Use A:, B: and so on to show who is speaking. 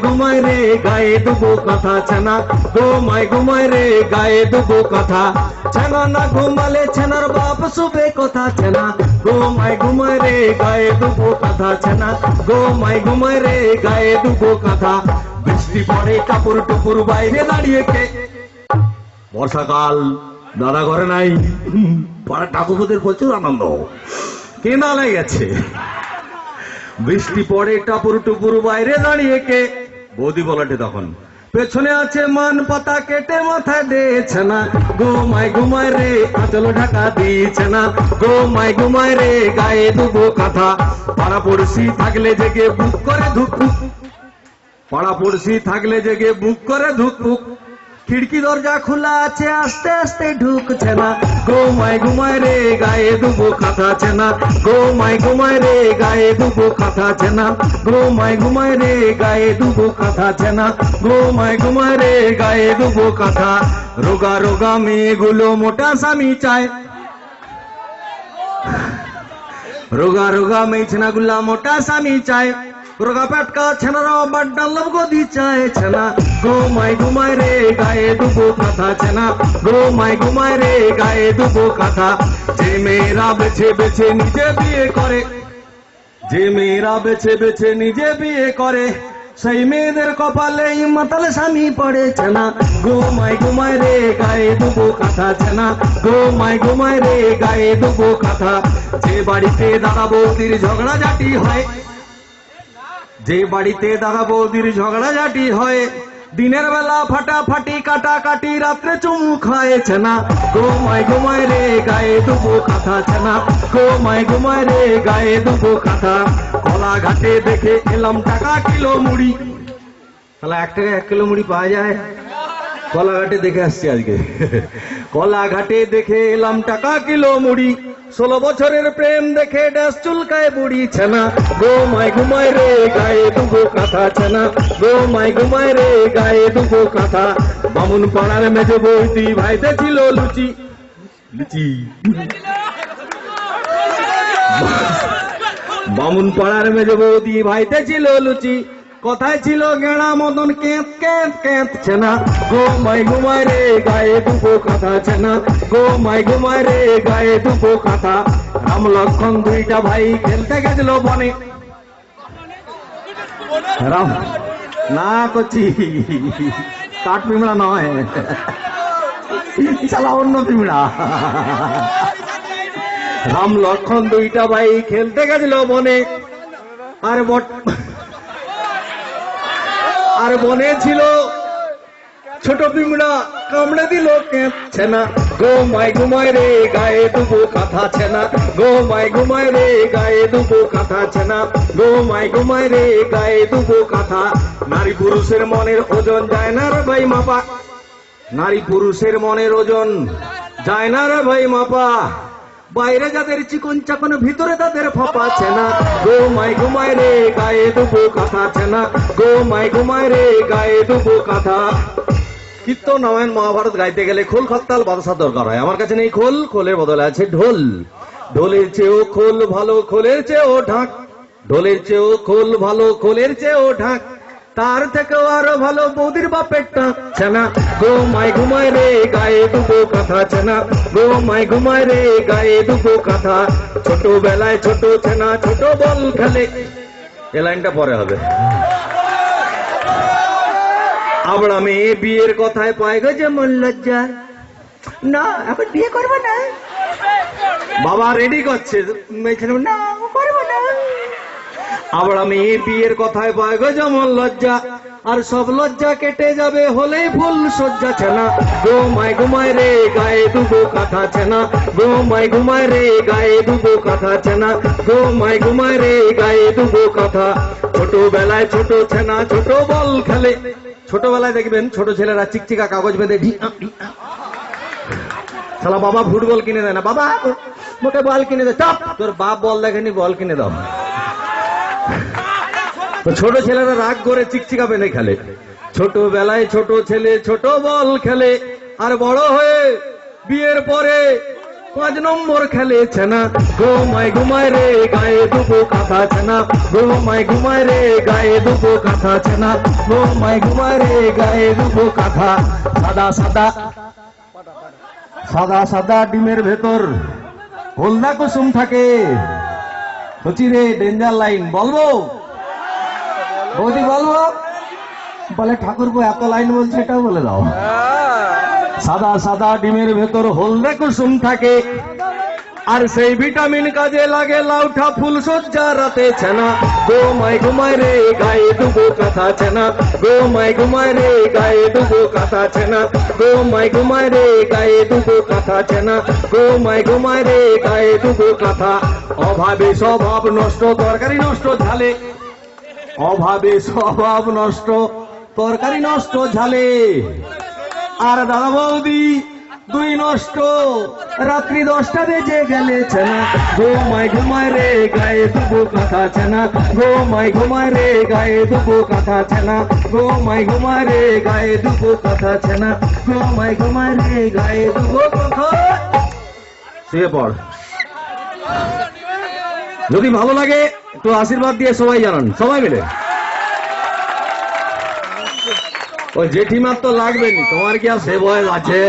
A: ঘুমায় রে গায়ে দুবো কথা ছানা, ঘুমায় ঘুমায় রে গায়ে দুবো কথা। ছানা না ঘুমালে ছানার বাপ শুবে কথা ছানা, ঘুমায় ঘুমায় রে গায়ে দুবো কথা ছানা, ঘুমায় ঘুমায় রে গায়ে দুবো কথা। বৃষ্টি পড়ে কাপড় টুপুর বাইরে দাঁড়িয়ে কে, বর্ষাকাল দাদা ঘরে নাই, পাড়া ঠাকুরদের প্রচুর আনন্দ, কেনা লেগেছে। বৃষ্টি পড়ে টাপুর টুপুর বাইরে দাঁড়িয়ে কে, বৌদি বলাটে তখন পেছনে আছে মান পাতা কেটে মাথায় দিয়েছে না, ঘুমায় ঘুমায় রে আঁচল ঢাকা দিয়েছে না, ঘুমায় ঘুমায় রে গায়ে দুবো কথা। পাড়া পড়শি থাকলে জেগে বুক করে ধুকপুক, পাড়া পড়শি থাকলে জেগে বুক করে ধুকপুক। খিড়কি দরজা খোলা আছে আস্তে আস্তে ঢুকছে না, ঘুমায় ঘুমায় রে গায়ে দুবো কথা ছানা, ঘুমায় ঘুমায় রে গায়ে দুবো কথা ছানা, ঘুমায় ঘুমায় রে গায়ে দুবো কথা ছানা, ঘুমায় ঘুমায় রে গায়ে দুবো কথা। রোগা রোগা মেয়েগুলো মোটা স্বামী চায়, রোগা রোগা মেয়ে ছেনাগুলা মোটা স্বামী চায়, রোগা পেটকা ছেনারাও বাড্ডা লবগদি চায় ছানা, ঘুমায় ঘুমায় রে গায়ে দুবো কথা ছানা, ঘুমায় ঘুমায় রে গায়ে দুবো কথা। যে মেয়েরা বেছে বেছে নিজে বিয়ে করে, যে মেয়েরা বেছে বেছে নিজে বিয়ে করে, সেই মেয়েদের কপালে মাতাল স্বামী পড়েছে না, ঘুমায় ঘুমায় রে গায়ে দুবো কথা ছানা, ঘুমায় ঘুমায় রে গায়ে দুবো কথা। যে বাড়িতে দাদা বৌদির ঝগড়া ঝাঁটি হয়, যে বাড়িতে দাদা বৌদির ঝগড়া ঝাঁটি হয়, দিনের বেলা ফাটাফাটি কাটাকাটি রাত্রে চুমু খাইছে না, ঘুমায় ঘুমায় রে গায়ে দুবো কথা ছানা, ঘুমায় ঘুমায় রে গায়ে দুবো কথা। কলা ঘাটে দেখে এলাম টাকা কিলো মুড়ি, তাহলে 1 টাকা 1 কিলো মুড়ি পাওয়া যায়? কলা ঘাটে দেখে আসছি আজকে, কলা ঘাটে দেখে এলাম টাকা কিলো মুড়ি। 16 বছরের প্রেম দেখে ড্যাস চুলকায় বুড়ি ছানা, ঘুমায় ঘুমায় রে গায়ে দুবো কথা ছানা, ঘুমায় ঘুমায় রে গায়ে দুবো কথা। বামুন পাড়ার মেজো বৌদি ভাইতে ছিল লুচি, লুচি বামুন পাড়ার মেজো বৌদি ভাইতে ছিল লুচি, কথায় ছিল গেঁড়া মদন কেঁত কেঁত কেঁত ছানা, ঘুমায় ঘুমায় রে গায়ে দুবো কথা ছানা, ঘুমায় ঘুমায় রে গায়ে দুবো কথা। রাম লক্ষণ দুইটা ভাই খেলতে গেছিল বনে, রাম না করছি কাঠ পিমড়া নয়, শালা অন্য পিমড়া। রাম লক্ষণ দুইটা ভাই খেলতে গেছিল বনে, আর বনে ছিল ছোট পিমড়া কামড়ে দিল কেঁত ছানা, ঘুমায় ঘুমায় রে গায়ে দুবো কথা ছানা, ঘুমায় ঘুমায় রে গায়ে দুবো কথা ছানা, ঘুমায় ঘুমায় রে গায়ে দুবো কথা। নারী পুরুষের মনের ওজন যায় না রে ভাই মাপা, নারী পুরুষের মনের ওজন যায় না রে ভাই মাপা, বাইরে যাদের চিকন চাকন ভিতরে তাদের ফাঁপা ছানা, ঘুমায় ঘুমায় রে গায়ে দুবো কথা ছানা, ঘুমায় ঘুমায় রে গায়ে দুবো কথা। কীর্তন রামায়ণ মহাভারত গাইতে গেলে খোল খত্তাল বাতাসা দরকার হয়, আমার কাছে নেই খোল, খোলের বদলে আছে ঢোল। ঢোলের চেয়েও খোল ভালো, খোলের চেয়েও ঢাক, ঢোলের চেয়েও খোল ভালো, খোলের চেয়েও ঢাক, তার থেকেও আরো ভালো বৌদির বাপের টাক ছানা, ঘুমায় ঘুমায় রে গায়ে দুবো কথা ছানা, ঘুমায় ঘুমায় রে গায়ে দুবো কথা। ছোটবেলায় ছোট ছানা ছোট বল খেলে, এ লাইনটা পরে হবে। আবার আমি বিয়ের কথায় পাই গো যেমন লজ্জা, না এখন বিয়ে করবো না, বাবা রেডি করছে না করবো না। আবার আমি বিয়ের কথায় পাই গো যেমন লজ্জা, আর সব লজ্জা কেটে যাবে হলেই ফুল সজ্জা ছানা, ঘুমায় ঘুমায় রে গায়ে দুবো কথা ছানা, ঘুমায় ঘুমায় রে গায়ে দুবো কথা ছানা, ঘুমায় ঘুমায় রে গায়ে দুবো কথা। ছোটবেলায় ছোট ছানা ছোট বল খেলে, ছোটবেলায় দেখবেন ছোট ছেলেরা চিকচিকা কাগজ বেঁধে শালা বাবা ফুটবল কিনে দেয় না, বাবা মোটে বল কিনে দে, চাপ তোর বাপ বল দেখেনি বল কিনে দাও। তো ছোট ছেলেরা রাগ করে চিকচিকা বেঁধে খেলে, ছোটবেলায় ছোট ছেলে ছোট বল খেলে, আর বড় হয়ে বিয়ের পরে 5 নম্বর খেলে ছেনা ঘুমায় রে গায়ে দুবো কাঁথা ছেনা ঘুমায় রে গায়ে দুবো কাঁথা ছেনা ঘুমায় রে গায়ে দুবো কাঁথা সাদা ডিমের ভেতর হলদা কুসুম থাকে। বলছি রে ডেঞ্জার লাইন বলবো বৌদি বলবো বলে ঠাকুরপো এত লাইন বলছে এটাও বলে দাও। সাদা ডিমের ভেতর হলদে কুসুম থাকে আর সেই ভিটামিন কাজে লাগে লাউঠা ফুল সজ্জা রাতে ছেনা ঘুমায় রে গায়ে দুবো কাঁথা ছেনা ঘুমায় রে গায়ে দুবো কাঁথা ছেনা ঘুমায় রে গায়ে দুবো কাঁথা ছেনা ঘুমায় রে গায়ে দুবো কাঁথা। অভাবে স্বভাব নষ্ট তরকারি নষ্ট ঝালে অভাবে স্বভাব নষ্ট তরকারি নষ্ট ঝালে। আর দাদা বৌদি 2 নষ্ট রাত্রি 10টা বেজে গেলে ছেনা ঘুমায় রে গায়ে দুবো কাঁথা ছেনা ঘুমায় রে গায়ে দুবো কাঁথা ছেনা ঘুমায় রে গায়ে দুবো কাঁথা ছেনা ঘুমায় রে গায়ে দুবো কাঁথা। শুয়ে পড়। যদি ভালো লাগে একটু আশীর্বাদ দিয়ে সবাই জানান, সবাই মিলে। ওই জেঠিমার তো লাগবেনি, তোমার কি আর সে বয়স আছে?